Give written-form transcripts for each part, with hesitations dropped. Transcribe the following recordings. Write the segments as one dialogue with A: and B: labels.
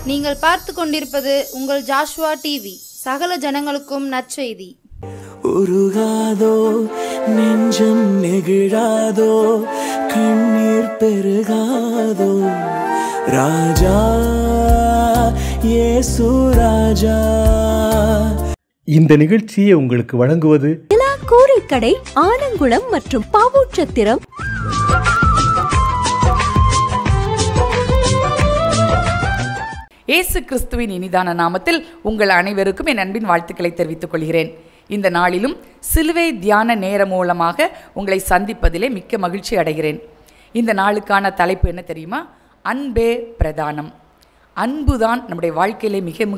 A: நீங்கள் பார்த்து கொண்டிருப்பது உங்கள் ஜாஷ்வா டிவி. சகல ஜனங்களுக்கும் நற்செய்தி.
B: உருகாதோ நெஞ்சம் நெகிழாதோ கண்ணீர் பெருகாதோ ராஜா இயேசு ராஜா.
C: இந்த நிகழ்ச்சியை உங்களுக்கு வழங்குவது
D: கூரைக்கடை, ஆனங்குளம் மற்றும் பாவூர்சத்திரம்.
E: இயேசு கிறிஸ்துவின் இனிதான நாமத்தில் உங்கள் அனைவருக்கும் என் அன்பின் வாழ்த்துக்களை தெரிவித்துக் கொள்கிறேன். இந்த நாளிலும் சிலுவை தியான நேரம் மூலமாக உங்களை சந்திப்பதிலே மிக்க மகிழ்ச்சி அடைகிறேன். இந்த நாளுக்கான தலைப்பு என்ன தெரியுமா? அன்பே பிரதானம். அன்புதான் நம்முடைய வாழ்க்கையிலே மிக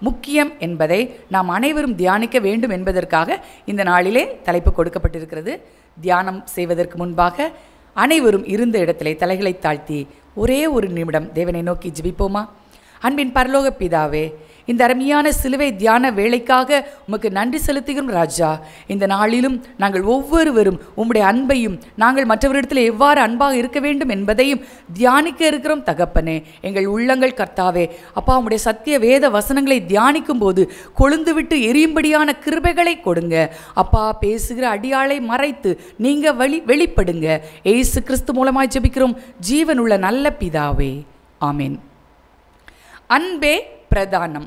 E: முக்கியம் என்பதை நாம் அனைவரும் தியானிக்க வேண்டும் என்பதற்காக இந்த நாளிலே தலைப்பு கொடுக்கப்பட்டிருக்கிறது. தியானம் செய்வதற்கு முன்பாக அனைவரும் இருந்த இடத்திலே தலைகளை தாழ்த்தி ஒரே ஒரு நிமிடம் தேவனை நோக்கி ஜெபிப்போமா? அன்பின் பரலோக பிதாவே, இந்த அருமையான சிலுவை தியான வேளைக்காக உமக்கு நன்றி செலுத்துகிறோம் ராஜா. இந்த நாளிலும் நாங்கள் ஒவ்வொருவரும் உம்முடைய அன்பையும் நாங்கள் மற்றவரிடத்தில் எவ்வாறு அன்பாக இருக்க வேண்டும் என்பதையும் தியானிக்க இருக்கிறோம் தகப்பனே. எங்கள் உள்ளங்கள் கர்த்தாவே அப்பா, உம்முடைய சத்திய வேத வசனங்களை தியானிக்கும் போது கொழுந்து விட்டு எரியும்படியான கிருபைகளை கொடுங்க அப்பா. பேசுகிற அடியாளை மறைத்து நீங்க வெளிப்படுங்க. இயேசு கிறிஸ்து மூலமாய் ஜெபிக்கிறோம் ஜீவனுள்ள நல்ல பிதாவே, ஆமேன். அன்பே பிரதானம்.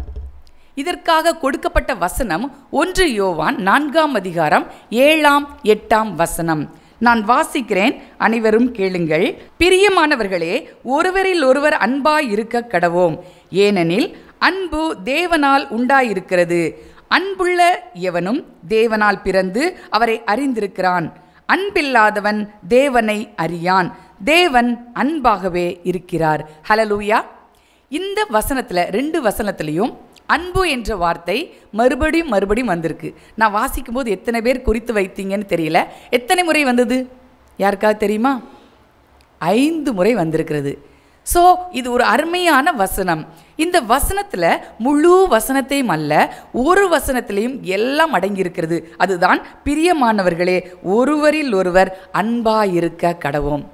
E: இதற்காக கொடுக்கப்பட்ட வசனம் 1 யோவான் 4ஆம் அதிகாரம் 7ஆம் 8ஆம் வசனம். நான் வாசிக்கிறேன், அனைவரும் கேளுங்கள். பிரியமானவர்களே, ஒருவரில் ஒருவர் அன்பாய் இருக்க கடவோம், ஏனெனில் அன்பு தேவனால் உண்டாயிருக்கிறது. அன்புள்ள எவனும் தேவனால் பிறந்து அவரை அறிந்திருக்கிறான். அன்பில்லாதவன் தேவனை அறியான், தேவன் அன்பாகவே இருக்கிறார். ஹல்லேலூயா. இந்த வசனத்தில் 2 வசனத்திலையும் அன்பு என்ற வார்த்தை மறுபடியும் வந்திருக்கு. நான் வாசிக்கும் போது எத்தனை பேர் குறித்து வைத்தீங்கன்னு தெரியல. எத்தனை முறை வந்தது யாருக்காவது தெரியுமா? 5 முறை வந்திருக்கிறது. ஸோ இது ஒரு அருமையான வசனம். இந்த வசனத்தில் முழு வசனத்தையும் அல்ல, ஒரு வசனத்திலையும் எல்லாம் அடங்கியிருக்கிறது. அதுதான் பிரியமானவர்களே, ஒருவரில் ஒருவர் அன்பாயிருக்க கடவோம்.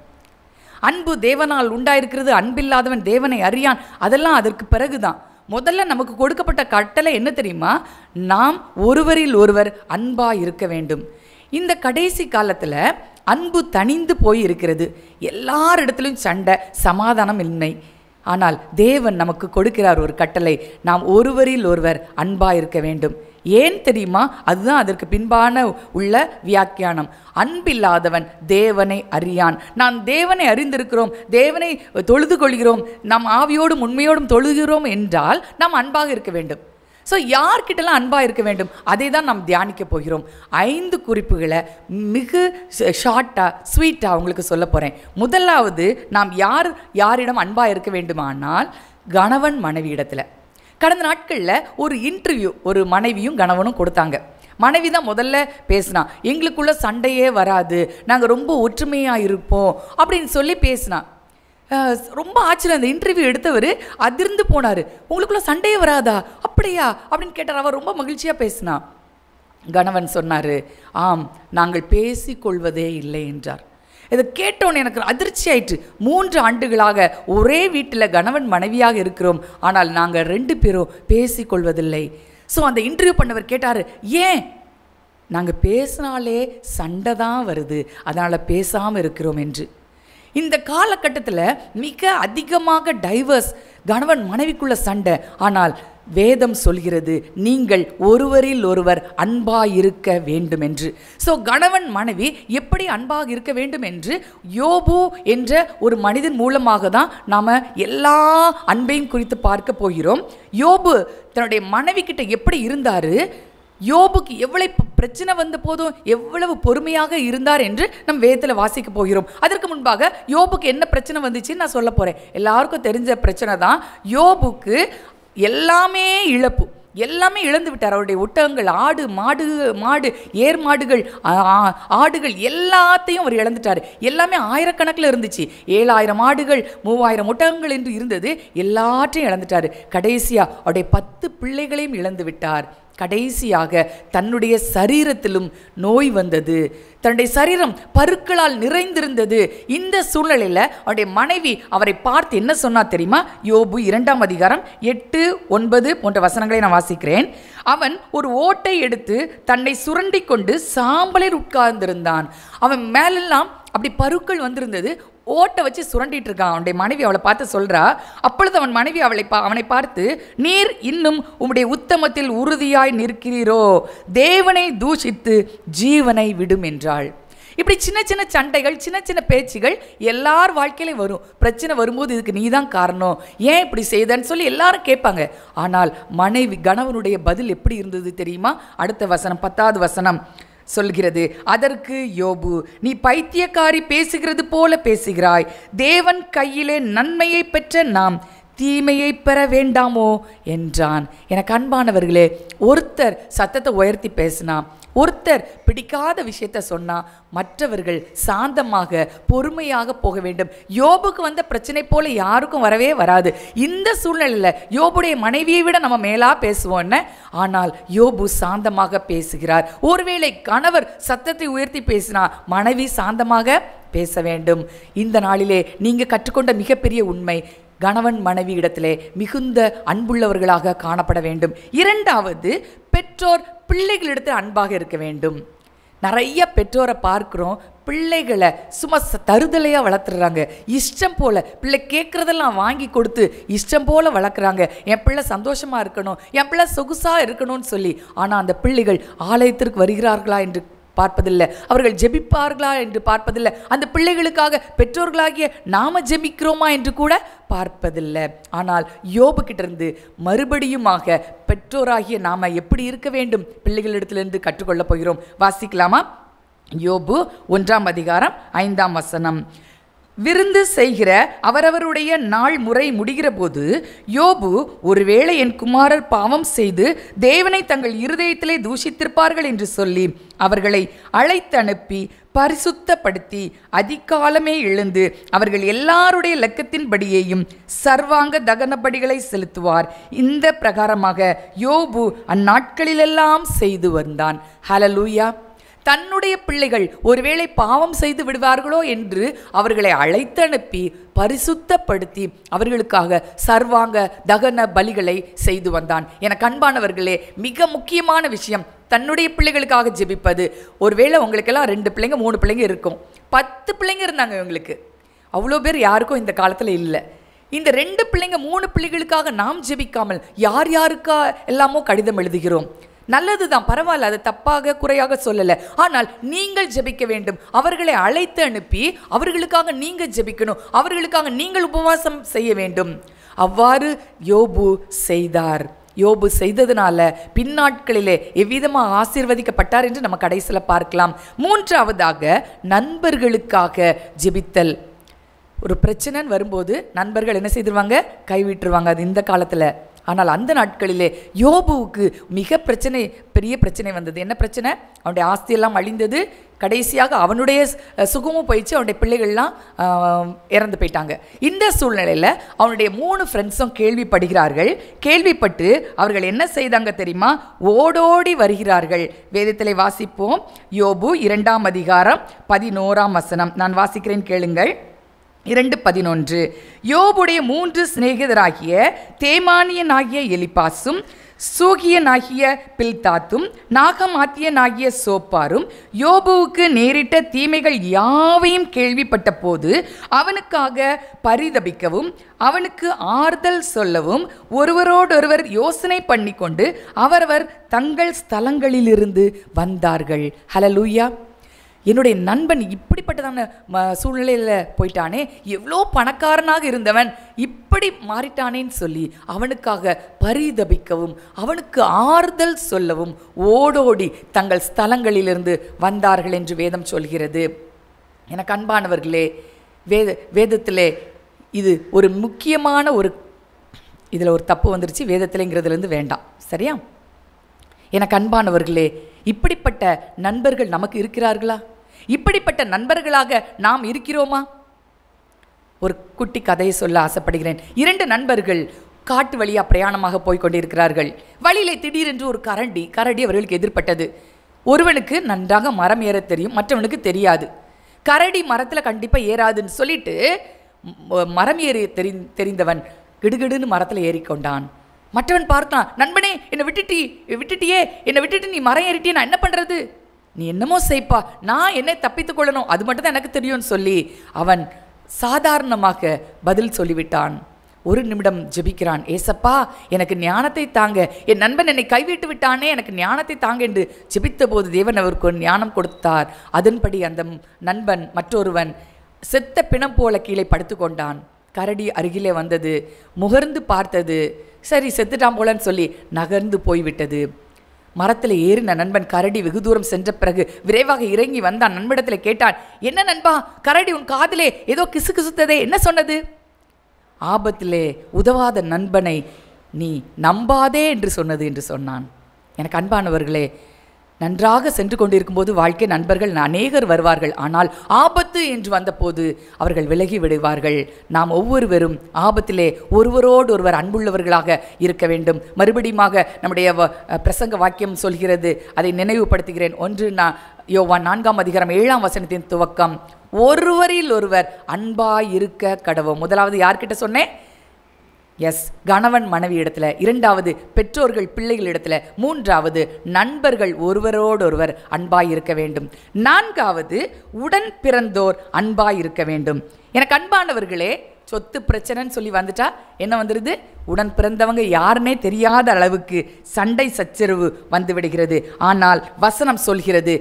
E: அன்பு தேவனால் உண்டாயிருக்கிறது, அன்பில்லாதவன் தேவனை அறியான். அதெல்லாம் அதற்கு பிறகுதான். முதல்ல நமக்கு கொடுக்கப்பட்ட கட்டளை என்ன தெரியுமா? நாம் ஒருவரில் ஒருவர் அன்பாக இருக்க வேண்டும். இந்த கடைசி காலத்தில் அன்பு தணிந்து போய் இருக்கிறது. எல்லாரிடத்துலையும் சண்டை, சமாதானம் இன்மை. ஆனால் தேவன் நமக்கு கொடுக்கிறார் ஒரு கட்டளை, நாம் ஒருவரில் ஒருவர் அன்பாக இருக்க வேண்டும். ஏன் தெரியுமா? அதுதான் அதற்கு பின்பான உள்ள வியாக்கியானம். அன்பில்லாதவன் தேவனை அறியான். நாம் தேவனை அறிந்திருக்கிறோம், தேவனை தொழுது கொள்கிறோம், நாம் ஆவியோடும் உண்மையோடும் தொழுகிறோம் என்றால் நாம் அன்பாக இருக்க வேண்டும். ஸோ யார்கிட்டலாம் அன்பாக இருக்க வேண்டும், அதை தான் நாம் தியானிக்க போகிறோம். 5 குறிப்புகளை மிக ஷார்ட்டாக ஸ்வீட்டாக உங்களுக்கு சொல்ல போகிறேன். முதலாவது, நாம் யாரிடம் அன்பாக இருக்க வேண்டுமானால் கணவன் மனைவி இடத்துல. கடந்த நாட்களில் ஒரு இன்டர்வியூ ஒரு மனைவியும் கணவனும் கொடுத்தாங்க. மனைவி தான் முதல்ல பேசினா, எங்களுக்குள்ள சண்டையே வராது, நாங்கள் ரொம்ப ஒற்றுமையாக இருப்போம் அப்படின்னு சொல்லி பேசினா. ரொம்ப ஆச்சரியம். அந்த இன்டர்வியூ எடுத்தவர் அதிர்ந்து போனார். உங்களுக்குள்ள சண்டையே வராதா, அப்படியா அப்படின்னு கேட்டார். அவர் ரொம்ப மகிழ்ச்சியாக பேசினா. கணவன் சொன்னார், ஆம், நாங்கள் பேசிக்கொள்வதே இல்லை என்றார். இதை கேட்டோன்னு எனக்கு அதிர்ச்சி ஆயிற்று. 3 ஆண்டுகளாக ஒரே வீட்டில் கணவன் மனைவியாக இருக்கிறோம், ஆனால் நாங்கள் 2 பேரும் பேசிக்கொள்வதில்லை. ஸோ அந்த இன்டர்வியூ பண்ணவர் கேட்டார், ஏன்? நாங்கள் பேசினாலே சண்டை தான் வருது, அதனால் பேசாமல் இருக்கிறோம் என்று. இந்த காலகட்டத்தில் மிக அதிகமாக டைவர்ஸ், கணவன் மனைவிக்குள்ள சண்டை. ஆனால் வேதம் சொல்கிறது, நீங்கள் ஒருவரில் ஒருவர் அன்பாக இருக்க வேண்டும் என்று. ஸோ கணவன் மனைவி எப்படி அன்பாக இருக்க வேண்டும் என்று யோபு என்ற ஒரு மனிதன் மூலமாக தான் நாம் எல்லா அன்பையும் குறித்து பார்க்க போகிறோம். யோபு தன்னுடைய மனைவி கிட்ட எப்படி இருந்தார், யோபுக்கு எவ்வளவு பிரச்சனை வந்த போதும் எவ்வளவு பொறுமையாக இருந்தார் என்று நம் வேதத்தில் வாசிக்க போகிறோம். அதற்கு முன்பாக யோபுக்கு என்ன பிரச்சனை வந்துச்சுன்னு நான் சொல்ல போகிறேன். எல்லாருக்கும் தெரிஞ்ச பிரச்சனை தான். யோபுக்கு எல்லாமே இழப்பு, எல்லாமே இழந்து விட்டார். அவருடைய ஒட்டகங்கள், மாடு ஏர் மாடுகள், ஆடுகள் எல்லாத்தையும் அவர் இழந்துட்டார். எல்லாமே ஆயிரக்கணக்கில் இருந்துச்சு. 7000 ஆடுகள் 3000 ஒட்டகங்கள் என்று இருந்தது. எல்லாத்தையும் இழந்துட்டார். கடைசியாக அவருடைய 10 பிள்ளைகளையும் இழந்து விட்டார். கடைசியாக தன்னுடைய சரீரத்திலும் நோய் வந்தது. தன்னுடைய சரீரம் பருக்களால் நிறைந்திருந்தது. இந்த சூழ்நிலையில் அவருடைய மனைவி அவரை பார்த்து என்ன சொன்னா தெரியுமா? யோபு 2ஆம் அதிகாரம் 8, 9 போன்ற வசனங்களை நான் வாசிக்கிறேன். அவன் ஒரு ஓட்டை எடுத்து தன்னை சுரண்டி கொண்டு சாம்பலில் உட்கார்ந்திருந்தான். அவன் மேலெல்லாம் அப்படி பருக்கள் வந்திருந்தது. ஓட்டை வச்சு சுரண்டிட்டு இருக்கான். அவனுடைய மனைவி அவளை பார்த்து சொல்றா. அப்பொழுது அவன் மனைவி அவனை பார்த்து, நீர் இன்னும் உம்முடைய உத்தமத்தில் உறுதியாய் நிற்கிறீரோ? தேவனை தூஷித்து ஜீவனை விடும் என்றாள். இப்படி சின்ன சின்ன சண்டைகள், சின்ன சின்ன பேச்சுகள் எல்லார் வாழ்க்கையிலையும் வரும். பிரச்சனை வரும்போது இதுக்கு நீ தான் காரணம், ஏன் இப்படி செய்தன்னு சொல்லி எல்லாரும் கேட்பாங்க. ஆனால் கணவனுடைய பதில் எப்படி இருந்தது தெரியுமா? அடுத்த வசனம் 10வது வசனம் சொல்கிறது. அதற்கு யோபு, நீ பைத்தியக்காரி பேசுகிறது போல பேசுகிறாய். தேவன் கையிலே நன்மையை பெற்ற நாம் தீமையை பெற வேண்டாமோ என்றான். எனக்கு அன்பானவர்களே, ஒருத்தர் சத்தத்தை உயர்த்தி பேசினா, ஒருத்தர் பிடிக்காத விஷயத்த சொன்னா, மற்றவர்கள் சாந்தமாக பொறுமையாக போக வேண்டும். யோபுக்கு வந்த பிரச்சனை போல யாருக்கும் வரவே வராது. இந்த சூழ்நிலையில் யோபுடைய மனைவியை விட நம்ம மேலா பேசுவோன்னு, ஆனால் யோபு சாந்தமாக பேசுகிறார். ஒருவேளை கணவர் சத்தத்தை உயர்த்தி பேசினா மனைவி சாந்தமாக பேச வேண்டும். இந்த நாளிலே நீங்க கற்றுக்கொண்ட மிகப்பெரிய உண்மை, கணவன் மனைவி இடத்திலே மிகுந்த அன்புள்ளவர்களாக காணப்பட வேண்டும். 2வது, பெற்றோர் பிள்ளைகளிடத்தில் அன்பாக இருக்க வேண்டும். நிறைய பெற்றோரை பார்க்குறோம், பிள்ளைகளை சும்மா தருதலையாக வளர்த்துறாங்க. இஷ்டம் போல் பிள்ளை கேட்குறதெல்லாம் வாங்கி கொடுத்து இஷ்டம் போல் வளர்க்குறாங்க. என் பிள்ளை சந்தோஷமாக இருக்கணும், என் பிள்ளை சொகுசாக இருக்கணும்னு சொல்லி. ஆனால் அந்த பிள்ளைகள் ஆலயத்திற்கு வருகிறார்களா என்று பார்ப்பதில்லை, அவர்கள் ஜெபிப்பார்களா என்று பார்ப்பதில்லை, அந்த பிள்ளைகளுக்காக பெற்றோர்களாகிய நாம ஜெபிக்கிறோமா என்று கூட பார்ப்பதில்லை. ஆனால் யோபு கிட்டிருந்து மறுபடியுமாக பெற்றோராகிய நாம எப்படி இருக்க வேண்டும் பிள்ளைகளிடத்திலிருந்து கற்றுக்கொள்ளப் போகிறோம். வாசிக்கலாமா? யோபு 1ஆம் அதிகாரம் 5ஆம் வசனம். விருந்து செய்கிற அவரவருடைய நாள் முறை முடிகிற போது யோபு, ஒருவேளை என் குமாரர் பாவம் செய்து தேவனை தங்கள் இருதயத்திலே தூஷித்திருப்பார்கள் என்று சொல்லி அவர்களை அழைத்து அனுப்பி பரிசுத்தப்படுத்தி அதிகாலமே எழுந்து அவர்கள் எல்லாருடைய லக்கத்தின்படியேயும் சர்வாங்க தகனபடிகளை செலுத்துவார். இந்த பிரகாரமாக யோபு அந்நாட்களிலெல்லாம் செய்து வந்தான். ஹல்லேலூயா. தன்னுடைய பிள்ளைகள் ஒருவேளை பாவம் செய்து விடுவார்களோ என்று அவர்களை அழைத்து அனுப்பி பரிசுத்தப்படுத்தி அவர்களுக்காக சர்வாங்க தகன பலிகளை செய்து வந்தான். எனக்கு அன்பானவர்களே, மிக முக்கியமான விஷயம் தன்னுடைய பிள்ளைகளுக்காக ஜெபிப்பது. ஒருவேளை உங்களுக்கெல்லாம் 2 பிள்ளைங்க 3 பிள்ளைங்க இருக்கும், 10 பிள்ளைங்க இருந்தாங்க இவங்களுக்கு. அவ்வளோ பேர் யாருக்கும் இந்த காலத்தில் இல்லை. இந்த 2 பிள்ளைங்க 3 பிள்ளைகளுக்காக நாம் ஜெபிக்காமல் யார் யாருக்கா எல்லாமோ கடிதம் எழுதுகிறோம். நல்லதுதான், பரவாயில்ல, அது தப்பாக குறையாக சொல்லலை. ஆனால் நீங்கள் ஜெபிக்க வேண்டும். அவர்களை அழைத்து அனுப்பி அவர்களுக்காக நீங்கள் ஜெபிக்கணும், அவர்களுக்காக நீங்கள் உபவாசம் செய்ய வேண்டும். அவ்வாறு யோபு செய்தார். யோபு செய்ததுனால பின்னாட்களிலே எவ்விதமாக ஆசீர்வதிக்கப்பட்டார் என்று நம்ம கடைசியில் பார்க்கலாம். 3வதாக, நண்பர்களுக்காக ஜெபித்தல். ஒரு பிரச்சனைன்னு வரும்போது நண்பர்கள் என்ன செய்திருவாங்க? கைவிட்டுருவாங்க. அது இந்த காலத்தில். ஆனால் அந்த நாட்களிலே யோபுவுக்கு பெரிய பிரச்சனை வந்தது. என்ன பிரச்சனை? அவனுடைய ஆஸ்தியெல்லாம் அழிந்தது. கடைசியாக அவனுடைய சுகமும் போயிடுச்சு, அவனுடைய பிள்ளைகள்லாம் இறந்து போயிட்டாங்க. இந்த சூழ்நிலையில் அவனுடைய 3 ஃப்ரெண்ட்ஸும் கேள்விப்படுகிறார்கள். கேள்விப்பட்டு அவர்கள் என்ன செய்தாங்க தெரியுமா? ஓடோடி வருகிறார்கள். வேதத்திலே வாசிப்போம். யோபு 2ஆம் அதிகாரம் 11ஆம் வசனம். நான் வாசிக்கிறேன், கேளுங்கள். 2:11. யோபுடைய 3 சிநேகிதராகிய தேமானியனாகிய எலிப்பாசும் சூகியனாகிய பில்தாத்தும் நாகமாத்தியனாகிய சோப்பாரும் யோபுவுக்கு நேரிட்ட தீமைகள் யாவையும் கேள்விப்பட்ட போது அவனுக்காக பரிதபிக்கவும் அவனுக்கு ஆறுதல் சொல்லவும் ஒருவரோடொருவர் யோசனை பண்ணி கொண்டு அவரவர் தங்கள் ஸ்தலங்களிலிருந்து வந்தார்கள். ஹல்லேலூயா. என்னுடைய நண்பன் இப்படிப்பட்டதான சூழ்நிலையில் போயிட்டானே, எவ்வளோ பணக்காரனாக இருந்தவன் இப்படி மாறிட்டானேன்னு சொல்லி அவனுக்காக பரிதபிக்கவும் அவனுக்கு ஆறுதல் சொல்லவும் ஓடோடி தங்கள் ஸ்தலங்களிலிருந்து வந்தார்கள் என்று வேதம் சொல்கிறது. எனக்கு அன்பானவர்களே, வேதத்திலே இது ஒரு முக்கியமான இதில் ஒரு தப்பு வந்துருச்சு, வேதத்திலேங்கிறதுலேருந்து வேண்டாம், சரியா? எனக்கு அன்பானவர்களே, இப்படிப்பட்ட நண்பர்கள் நமக்கு இருக்கிறார்களா? இப்படிப்பட்ட நண்பர்களாக நாம் இருக்கிறோமா? ஒரு குட்டி கதையை சொல்ல ஆசைப்படுகிறேன். 2 நண்பர்கள் காட்டு வழியாக பிரயாணமாக போய் கொண்டிருக்கிறார்கள். வழியிலே திடீரென்று ஒரு கரடி அவர்களுக்கு எதிர்பட்டது. ஒருவனுக்கு நன்றாக மரம் ஏற தெரியும், மற்றவனுக்கு தெரியாது. கரடி மரத்தில் கண்டிப்பாக ஏறாதுன்னு சொல்லிட்டு மரம் ஏறி தெரிந்தவன் கிடுகிடுன்னு மரத்தில் ஏறிக்கொண்டான். மற்றவன் பார்த்தான், நண்பனே என்னை விட்டுட்டியே, என்னை விட்டுட்டு நீ மரம் ஏறிட்டியே, நான் என்ன பண்ணுறது? நீ என்னமோ செய்ப்பா, நான் என்னை தப்பித்து கொள்ளணும், அது மட்டும் தான் எனக்கு தெரியும்னு சொல்லி அவன் சாதாரணமாக பதில் சொல்லிவிட்டான். ஒரு நிமிடம் ஜெபிக்கிறான். ஏசப்பா எனக்கு ஞானத்தை தாங்க, என் நண்பன் என்னை கைவிட்டு விட்டானே, எனக்கு ஞானத்தை தாங்க என்று ஜெபித்த போது தேவன் அவருக்கு ஞானம் கொடுத்தார். அதன்படி அந்த நண்பன் மற்றொருவன் செத்த பிணம் போல கீழே படுத்து கொண்டான். கரடி அருகிலே வந்தது, முகர்ந்து பார்த்தது, சரி செத்துட்டான் போலன்னு சொல்லி நகர்ந்து போய்விட்டது. மரத்தில் ஏறின நண்பன் கரடி வெகு தூரம் சென்ற பிறகு விரைவாக இறங்கி வந்தான். நண்பனிடத்தில் கேட்டான், என்ன நண்பா, கரடி உன் காதிலே ஏதோ கிசு கிசுத்ததே, என்ன சொன்னது? ஆபத்திலே உதவாத நண்பனை நீ நம்பாதே என்று சொன்னது என்று சொன்னான். எனக்கு அன்பானவர்களே, நன்றாக சென்று கொண்டிருக்கும்போது வாழ்க்கை நண்பர்கள் அநேகர் வருவார்கள். ஆனால் ஆபத்து என்று வந்தபோது அவர்கள் விலகி விடுவார்கள். நாம் ஒவ்வொருவரும் ஆபத்திலே ஒருவரோடு ஒருவர் அன்புள்ளவர்களாக இருக்க வேண்டும். மறுபடியுமாக நம்முடைய பிரசங்க வாக்கியம் சொல்கிறது, அதை நினைவுபடுத்துகிறேன். 1 யோவான் 4ஆம் அதிகாரம் 7ஆம் வசனத்தின் துவக்கம், ஒருவரில் ஒருவர் அன்பாய் இருக்க கடவோம். முதலாவது யார்கிட்ட சொன்னேன்? எஸ், கணவன் மனைவி இடத்துல, 2வது பெற்றோர்கள் பிள்ளைகள் இடத்துல, 3வது நண்பர்கள் ஒருவரோடு ஒருவர் அன்பாய் இருக்க வேண்டும், 4வது உடன் பிறந்தோர் அன்பாய் இருக்க வேண்டும். எனக்கு அன்பானவர்களே, சொத்து பிரச்சனைன்னு சொல்லி வந்துட்டா என்ன வந்துடுது? உடன் பிறந்தவங்க யாருன்னே தெரியாத அளவுக்கு சண்டை சச்சரவு வந்து விடுகிறது. ஆனால் வசனம் சொல்கிறது,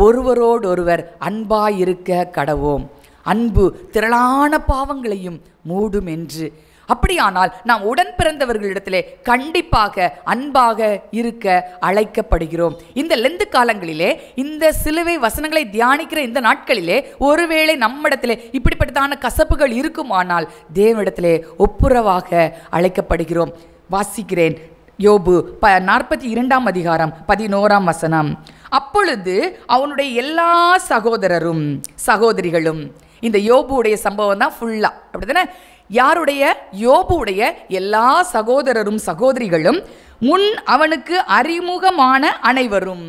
E: ஒருவரோடு ஒருவர் அன்பாய் இருக்க கடவோம். அன்பு திரளான பாவங்களையும் மூடும் என்று. அப்படியானால் நாம் உடன் பிறந்தவர்களிடத்திலே கண்டிப்பாக அன்பாக இருக்க அழைக்கப்படுகிறோம். இந்த லெந்து காலங்களிலே, இந்த சிலுவை வசனங்களை தியானிக்கிற இந்த நாட்களிலே, ஒருவேளை நம்மிடத்திலே இப்படிப்பட்டதான கசப்புகள் இருக்குமானால் தேவனிடத்திலே ஒப்புரவாக அழைக்கப்படுகிறோம். வாசிக்கிறேன், யோபு 42ஆம் அதிகாரம் 11ஆம் வசனம். அப்பொழுது அவனுடைய எல்லா சகோதரரும் சகோதரிகளும், இந்த யோபுடைய சம்பவம் தான் ஃபுல்லா, அப்படித்தானே? யாருடைய? யோபுடைய எல்லா சகோதரரும் சகோதரிகளும் முன் அவனுக்கு அறிமுகமான அனைவரும்.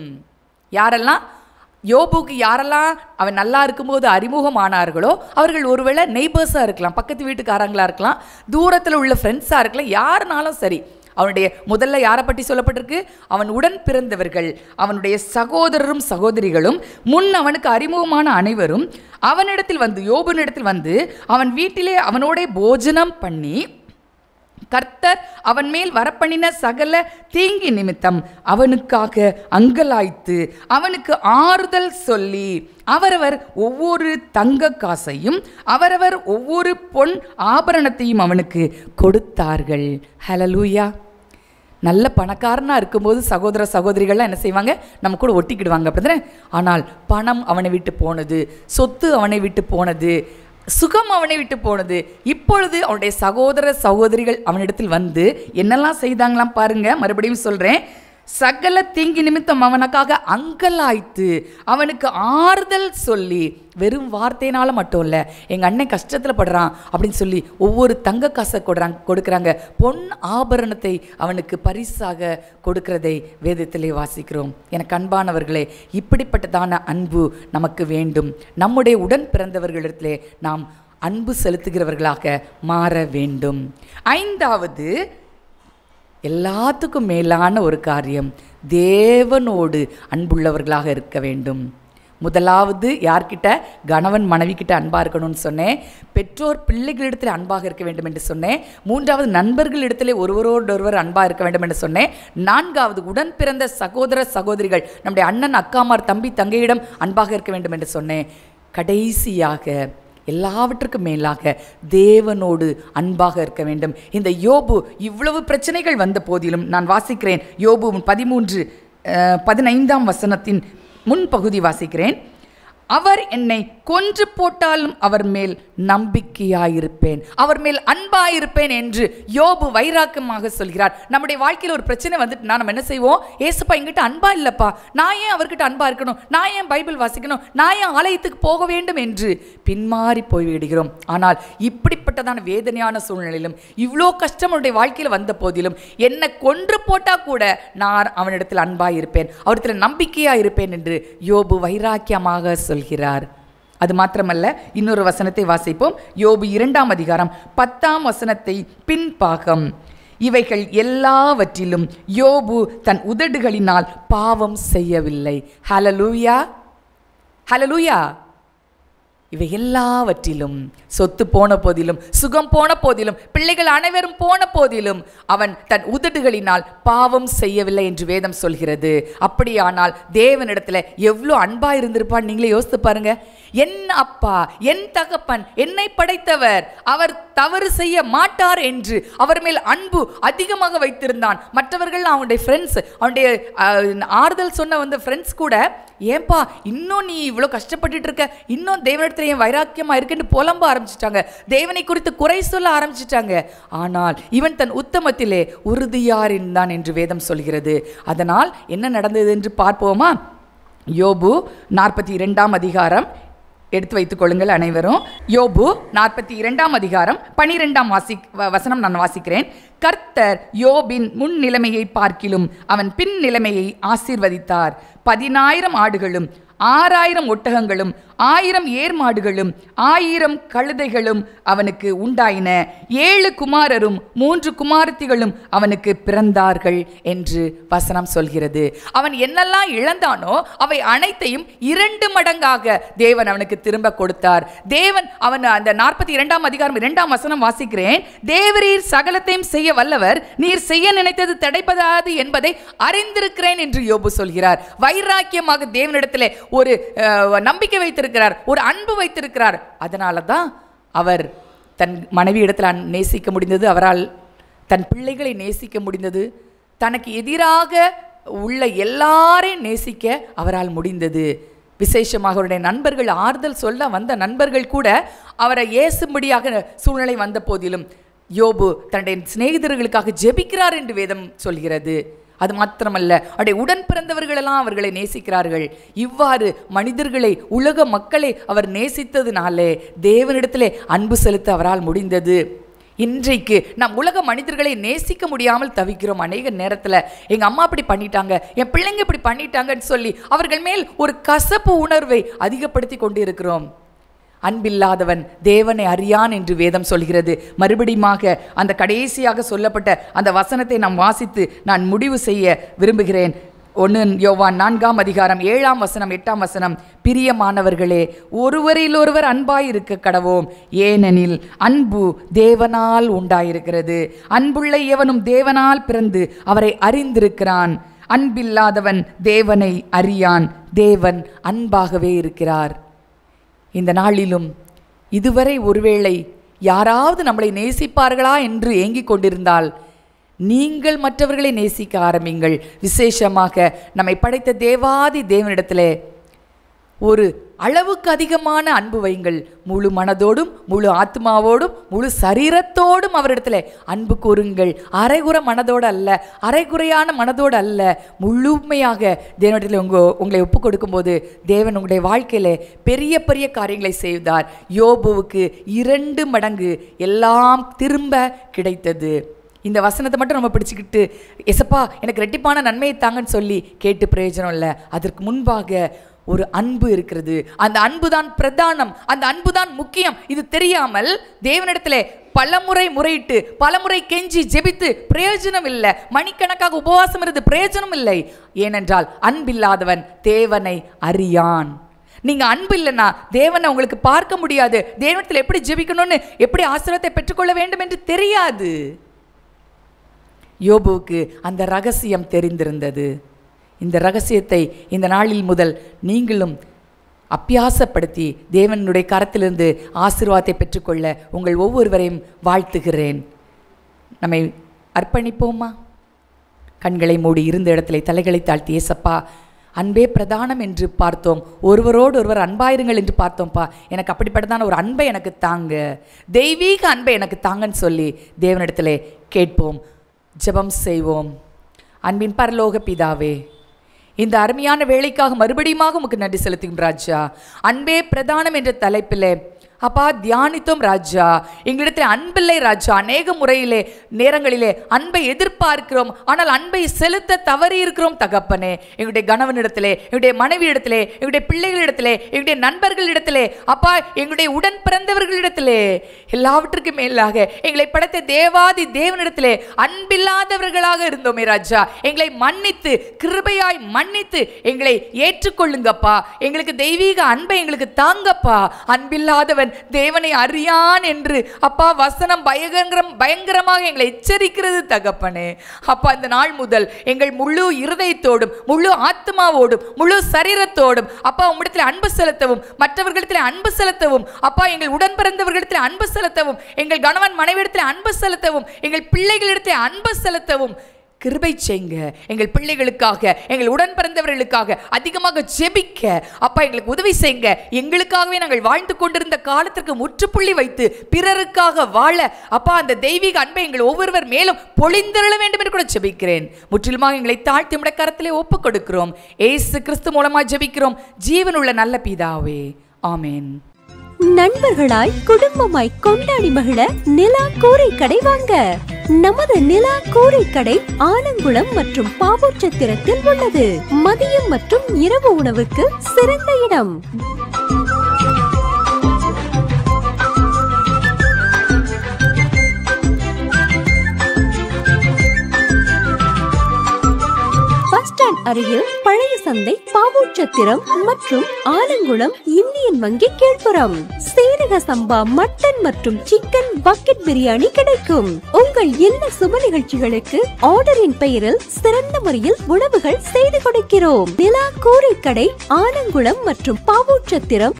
E: யாரெல்லாம்? யோபுக்கு யாரெல்லாம் அவன் நல்லா இருக்கும்போது அறிமுகமானார்களோ அவர்கள் ஒருவேளை நெய்பர்ஸாக இருக்கலாம், பக்கத்து வீட்டுக்காரங்களாக இருக்கலாம், தூரத்தில் உள்ள ஃப்ரெண்ட்ஸாக இருக்கலாம், யாருனாலும் சரி. அவனுடைய முதல்ல யாரை பற்றி சொல்லப்பட்டிருக்கு? அவன் உடன் பிறந்தவர்கள், அவனுடைய சகோதரரும் சகோதரிகளும் முன் அவனுக்கு அறிமுகமான அனைவரும் அவனிடத்தில் வந்து, யோபுனிடத்தில் வந்து அவன் வீட்டிலே அவனோட போஜனம் பண்ணி, கர்த்தர் அவன் மேல் வரப்பண்ணின சகல தீங்கி நிமித்தம் அவனுக்காக அங்கலாய்த்து அவனுக்கு ஆறுதல் சொல்லி, அவரவர் ஒவ்வொரு தங்க காசையும் அவரவர் ஒவ்வொரு பொன் ஆபரணத்தையும் அவனுக்கு கொடுத்தார்கள். ஹல்லேலூயா. நல்ல பணக்காரனாக இருக்கும்போது சகோதர சகோதரிகள்லாம் என்ன செய்வாங்க? நம்ம கூட ஒட்டிக்கிடுவாங்க, அப்படிதானே? ஆனால் பணம் அவனை விட்டு போனது, சொத்து அவனை விட்டு போனது, சுகம் அவனை விட்டு போனது. இப்பொழுது அவனுடைய சகோதர சகோதரிகள் அவனிடத்தில் வந்து என்னெல்லாம் செய்தாங்களாம் பாருங்க. மறுபடியும் சொல்கிறேன், சகல தீங்கி நிமித்தம் அவனுக்காக அங்கலாய்த்து அவனுக்கு ஆறுதல் சொல்லி, வெறும் வார்த்தையினால மட்டும் இல்லை, எங்கள் அண்ணன் கஷ்டத்தில் படுறான் அப்படின்னு சொல்லி ஒவ்வொரு தங்க காசை கொடுக்குறாங்க, பொன் ஆபரணத்தை அவனுக்கு பரிசாக கொடுக்கிறதை வேதத்திலே வாசிக்கிறோம். எனக்கு அன்பானவர்களே, இப்படிப்பட்டதான அன்பு நமக்கு வேண்டும். நம்முடைய உடன் பிறந்தவர்களிடத்திலே நாம் அன்பு செலுத்துகிறவர்களாக மாற வேண்டும். 5வது, எல்லாத்துக்கும் மேலான ஒரு காரியம், தேவனோடு அன்புள்ளவர்களாக இருக்க வேண்டும். முதலாவது யார்கிட்ட? கணவன் மனைவி கிட்ட அன்பாக இருக்கணும்னு சொன்னேன். பெற்றோர் பிள்ளைகளிடத்தில் அன்பாக இருக்க வேண்டும் என்று சொன்னேன். 3வது நண்பர்களிடத்திலே ஒருவரோடொருவர் அன்பாக இருக்க வேண்டும் என்று சொன்னேன். 4வது உடன் பிறந்த சகோதர சகோதரிகள், நம்முடைய அண்ணன் அக்காமார் தம்பி தங்கையிடம் அன்பாக இருக்க வேண்டும் என்று சொன்னேன். கடைசியாக எல்லாவற்றுக்கும் மேலாக தேவனோடு அன்பாக இருக்க வேண்டும். இந்த யோபு இவ்வளவு பிரச்சனைகள் வந்த போதிலும், நான் வாசிக்கிறேன் யோபு 13:15 வசனத்தின் முன்பகுதி வாசிக்கிறேன். அவர் என்னை கொன்று போட்டாலும் அவர் மேல் நம்பிக்கையாயிருப்பேன், அவர் மேல் அன்பாயிருப்பேன் என்று யோபு வைராக்கியமாக சொல்கிறார். நம்முடைய வாழ்க்கையில் ஒரு பிரச்சனை வந்துட்டுனா நம்ம என்ன செய்வோம்? ஏசப்பா என்கிட்ட அன்பா இல்லப்பா, நான் ஏன் அவர்கிட்ட அன்பா இருக்கணும், நான் ஏன் பைபிள் வாசிக்கணும், நான் ஏன் ஆலயத்துக்கு போக வேண்டும் என்று பின்மாறி போய்விடுகிறோம். ஆனால் இப்படிப்பட்டதான வேதனையான சூழ்நிலையிலும் இவ்வளோ கஷ்டம் அவருடைய வாழ்க்கையில் வந்த போதிலும் என்னை கொன்று போட்டா கூட நான் அவனிடத்தில் அன்பாயிருப்பேன், அவரிடத்தில் நம்பிக்கையாயிருப்பேன் என்று யோபு வைராக்கியமாக சொல்கிறார். அது மாத்திரமல்ல, இன்னொரு வசனத்தை வாசிப்போம். யோபு 2ஆம் அதிகாரம் 10ஆம் வசனத்தை பின்பாகம். இவைகள் எல்லாவற்றிலும் யோபு தன் உதடுகளினால் பாவம் செய்யவில்லை. ஹல்லேலூயா, ஹல்லேலூயா. இவை எல்லாவற்றிலும், சொத்து போன போதிலும், சுகம் போன போதிலும், பிள்ளைகள் அனைவரும் போன போதிலும் அவன் தன் உதடுகளினால் பாவம் செய்யவில்லை என்று வேதம் சொல்கிறது. அப்படியானால் தேவனிடத்துல எவ்வளோ அன்பா இருந்திருப்பான் நீங்களே யோசித்து பாருங்க. என் அப்பா, என் தகப்பன், என்னை படைத்தவர், அவர் தவறு செய்ய மாட்டார் என்று அவர் மேல் அன்பு அதிகமாக வைத்திருந்தான். மற்றவர்கள் அவனுடைய ஃப்ரெண்ட்ஸ், அவனுடைய ஆறுதல் சொன்ன வந்த ஃப்ரெண்ட்ஸ் கூட, ஏன்பா இன்னும் நீ இவ்வளோ கஷ்டப்பட்டுட்டு இருக்க, இன்னும் தேவனிடத்துல ஏன் வைராக்கியமா இருக்குன்னு புலம்ப ஆரம்பிச்சிட்டாங்க, தேவனை குறித்து குறை சொல்ல ஆரம்பிச்சிட்டாங்க. ஆனால் இவன் தன் உத்தமத்திலே உறுதியார் இருந்தான் என்று வேதம் சொல்கிறது. அதனால் என்ன நடந்தது என்று பார்ப்போமா? யோபு 42ஆம் அதிகாரம் எடுத்து வைத்துக் கொள்ளுங்கள் அனைவரும். யோபு 42ஆம் அதிகாரம் 12ஆம் வசனம் நான் வாசிக்கிறேன். கர்த்தர் யோபின் முன் நிலைமையை பார்க்கிலும் அவன் பின் நிலைமையை ஆசீர்வதித்தார். 10,000 ஆடுகளும் 6,000 ஒட்டகங்களும் 1000 ஏர்மாடுகளும் 1000 கழுதைகளும் அவனுக்கு உண்டாயின. 7 குமாரரும் 3 குமாரத்திகளும் அவனுக்கு பிறந்தார்கள் என்று வசனம் சொல்கிறது. அவன் என்னெல்லாம் இழந்தானோ அவை அனைத்தையும் 2 மடங்காக தேவன் அவனுக்கு திரும்ப கொடுத்தார். தேவன் அவன் அந்த 42ஆம் அதிகாரம் 2ஆம் வசனம் வாசிக்கிறேன். தேவரீர் சகலத்தையும் செய்ய வல்லவர், நீர் செய்ய நினைத்தது தடைபடாது என்பதை அறிந்திருக்கிறேன் என்று யோபு சொல்கிறார். வைராக்கியமாக தேவனிடத்திலே ஒரு நம்பிக்கை வைத்திருக்கிறார், ஒரு அன்பு வைத்திருக்கிறார். அதனால தான் அவர் தன் மனைவி இடத்தில் நேசிக்க முடிந்தது, அவரால் தன் பிள்ளைகளை நேசிக்க முடிந்தது, தனக்கு எதிராக உள்ள எல்லாரையும் நேசிக்க அவரால் முடிந்தது. விசேஷமாக அவருடைய நண்பர்கள், ஆறுதல் சொல்ல வந்த நண்பர்கள் கூட அவரை ஏசும்படியாக சூழ்நிலை வந்த போதிலும் யோபு தன்னுடைய சிநேகிதர்களுக்காக ஜெபிக்கிறார் என்று வேதம் சொல்கிறது. அது மாத்திரமல்ல, அவருடைய உடன் பிறந்தவர்களெல்லாம் அவர்களை நேசிக்கிறார்கள். இவ்வாறு மனிதர்களை, உலக மக்களை அவர் நேசித்ததுனாலே தேவனிடத்திலே அன்பு செலுத்த அவரால் முடிந்தது. இன்றைக்கு நாம் உலக மனிதர்களை நேசிக்க முடியாமல் தவிக்கிறோம். அநேக நேரத்தில் எங்கள் அம்மா இப்படி பண்ணிட்டாங்க, என் பிள்ளைங்க இப்படி பண்ணிட்டாங்கன்னு சொல்லி அவர்கள் மேல் ஒரு கசப்பு உணர்வை அதிகப்படுத்தி கொண்டு இருக்கிறோம். அன்பில்லாதவன் தேவனை அறியான் என்று வேதம் சொல்கிறது. மறுபடியுமாக அந்த கடைசியாக சொல்லப்பட்ட அந்த வசனத்தை நாம் வாசித்து நான் முடிவு செய்ய விரும்புகிறேன். 1 யோவான் 4ஆம் அதிகாரம் 7ஆம் வசனம் 8ஆம் வசனம். பிரியமானவர்களே, ஒருவரிலொருவர் அன்பாயிருக்க கடவோம், ஏனெனில் அன்பு தேவனால் உண்டாயிருக்கிறது. அன்புள்ள எவனும் தேவனால் பிறந்து அவரை அறிந்திருக்கிறான். அன்பில்லாதவன் தேவனை அறியான், தேவன் அன்பாகவே இருக்கிறார். இந்த நாளிலும் இதுவரை ஒருவேளை யாராவது நம்மளை நேசிப்பார்களா என்று ஏங்கிக் கொண்டிருந்தால் நீங்கள் மற்றவர்களை நேசிக்க ஆரம்பிங்கள். விசேஷமாக நம்மை படைத்த தேவாதி தேவனிடத்திலே ஒரு அளவுக்கு அதிகமான அன்பு வையுங்கள். முழு மனதோடும், முழு ஆத்மாவோடும், முழு சரீரத்தோடும் அவரிடத்துல அன்பு கூறுங்கள். அரைகுறை மனதோடு அல்ல, அரைகுறையான மனதோடு அல்ல, முழுமையாக தேவனிடத்தில் உங்களை ஒப்பு கொடுக்கும்போது தேவன் உங்களுடைய வாழ்க்கையில பெரிய பெரிய காரியங்களை செய்தார். யோபுவுக்கு 2 மடங்கு எல்லாம் திரும்ப கிடைத்தது. இந்த வசனத்தை மட்டும் நம்ம பிடிச்சிக்கிட்டு எசப்பா எனக்கு ரெட்டிப்பான நன்மையை தாங்கன்னு சொல்லி கேட்டு பிரயோஜனம் இல்லை. அதற்கு முன்பாக ஒரு அன்பு இருக்கிறது. அந்த அன்பு தான் பிரதானம், அந்த அன்பு தான் முக்கியம். இது தெரியாமல் தேவனிடத்திலே பலமுறை முறையிட்டு பலமுறை கெஞ்சி ஜெபித்து பிரயோஜனம் இல்லை. மணிக்கணக்காக உபவாசம் இருந்து பிரயோஜனம் இல்லை. ஏனென்றால் அன்பில்லாதவன் தேவனை அறியான். நீங்க அன்பு இல்லைன்னா தேவனை உங்களுக்கு பார்க்க முடியாது. தேவனிடத்தில் எப்படி ஜெபிக்கணும்னு, எப்படி ஆசீர்வாதத்தை பெற்றுக்கொள்ள வேண்டும் என்று தெரியாது. யோபுவுக்கு அந்த ரகசியம் தெரிந்திருந்தது. இந்த ரகசியத்தை இந்த நாளில் முதல் நீங்களும் அபியாசப்படுத்தி தேவனுடைய கரத்திலிருந்து ஆசீர்வாதத்தை பெற்றுக்கொள்ள உங்கள் ஒவ்வொருவரையும் வாழ்த்துகிறேன். நம்மை அர்ப்பணிப்போமா? கண்களை மூடி இருந்த இடத்துல தலைகளை தாழ்த்தி, ஏசப்பா அன்பே பிரதானம் என்று பார்த்தோம், ஒருவரோடு ஒருவர் அன்பாயிருங்கள் என்று பார்த்தோம்ப்பா. எனக்கு அப்படிப்பட்டதான ஒரு அன்பை எனக்கு தாங்க, தெய்வீக அன்பை எனக்கு தாங்கன்னு சொல்லி தேவனிடத்திலே கேட்போம், ஜெபம் செய்வோம். அன்பின் பரலோக பிதாவே, இந்த அருமையான வேலைக்காக மறுபடியுமாக உமக்கு நன்றி செலுத்தும் ராஜா. அன்பே பிரதானம் என்ற தலைப்பிலே அப்பா தியானித்தோம் ராஜா. எங்களிடத்தில் அன்பில்லை ராஜா. அநேக முறையிலே நேரங்களிலே அன்பை எதிர்பார்க்கிறோம், ஆனால் அன்பை செலுத்த தவறி இருக்கிறோம் தகப்பனே. எங்களுடைய கணவனிடத்திலே, எங்களுடைய மனைவி இடத்திலே, எங்களுடைய பிள்ளைகளிடத்திலே, எங்களுடைய நண்பர்களிடத்திலே, அப்பா எங்களுடைய உடன் பிறந்தவர்களிடத்திலே, எல்லாவற்றுக்கும் மேலாக எங்களை படைத்த தேவாதி தேவனிடத்திலே அன்பில்லாதவர்களாக இருந்தோமே ராஜா. எங்களை மன்னித்து, கிருபையாய் மன்னித்து எங்களை ஏற்றுக்கொள்ளுங்கப்பா. எங்களுக்கு தெய்வீக அன்பை எங்களுக்கு தாங்கப்பா. அன்பில்லாதவன் தேவனை அறியான் என்று அப்பா வசனம் பயங்கரமாக எங்களை எச்சரிக்கிறது தகப்பனே. அப்பா இந்த நாள் முதல் எங்கள் முழு இருதயத்தோடும், முழு ஆத்மாவோடும், முழு சரீரத்தோடும் அப்பா உம்மிடத்தில் அன்பு செலுத்தவும், மற்றவர்களிடத்தில் அன்பு செலுத்தவும், அப்பா எங்கள் உடன் பிறந்தவர்களிடத்தில் அன்பு செலுத்தவும், எங்கள் கணவன் மனைவியிடத்தில் அன்பு செலுத்தவும், எங்கள் பிள்ளைகளிடத்தில் அன்பு செலுத்தவும் கிருபை செய்யுங்க. எங்கள் பிள்ளைகளுக்காக, எங்கள் உடன் பிறந்தவர்களுக்காக அதிகமாக ஜெபிக்க அப்பா எங்களுக்கு உதவி செய்யுங்க. எங்களுக்காகவே நாங்கள் வாழ்ந்து கொண்டிருந்த காலத்திற்கு முற்றுப்புள்ளி வைத்து பிறருக்காக வாழ அப்பா அந்த தெய்வீக அன்பை எங்கள் ஒவ்வொருவர் மேலும் பொழிந்தருள வேண்டும் என்று கூட ஜெபிக்கிறேன். முற்றிலுமாக எங்களை தாழ்த்தி உம்முடைய கரத்திலே ஒப்புக் கொடுக்கிறோம். இயேசு கிறிஸ்து மூலமாக ஜெபிக்கிறோம் ஜீவனுள்ள நல்ல பிதாவே, ஆமென்.
D: நண்பர்களாய் குடும்பமாய் கொண்டாடி மகிழ நிலா கூரை கடை வாங்க. நமது நிலா கூரை கடை ஆலங்குளம் மற்றும் பாவூர்சத்திரத்தில் உள்ளது. மதியம் மற்றும் இரவு உணவுக்கு சிறந்த இடம். அருகில் பழைய சந்தை, பாவூர்சத்திரம் மற்றும் ஆலங்குளம் இந்தியன் வங்கி கீழ்ப்புறம். சீரக சம்பா மட்டன் மற்றும் சிக்கன் பக்கெட் பிரியாணி கிடைக்கும். உங்கள் எல்லா சுப நிகழ்ச்சிகளுக்கு ஆர்டரின் பெயரில் சிறந்த முறையில் உணவுகள் செய்து கொடுக்கிறோம். நிலா கூரை கடை ஆலங்குளம் மற்றும் பாவூர்சத்திரம்.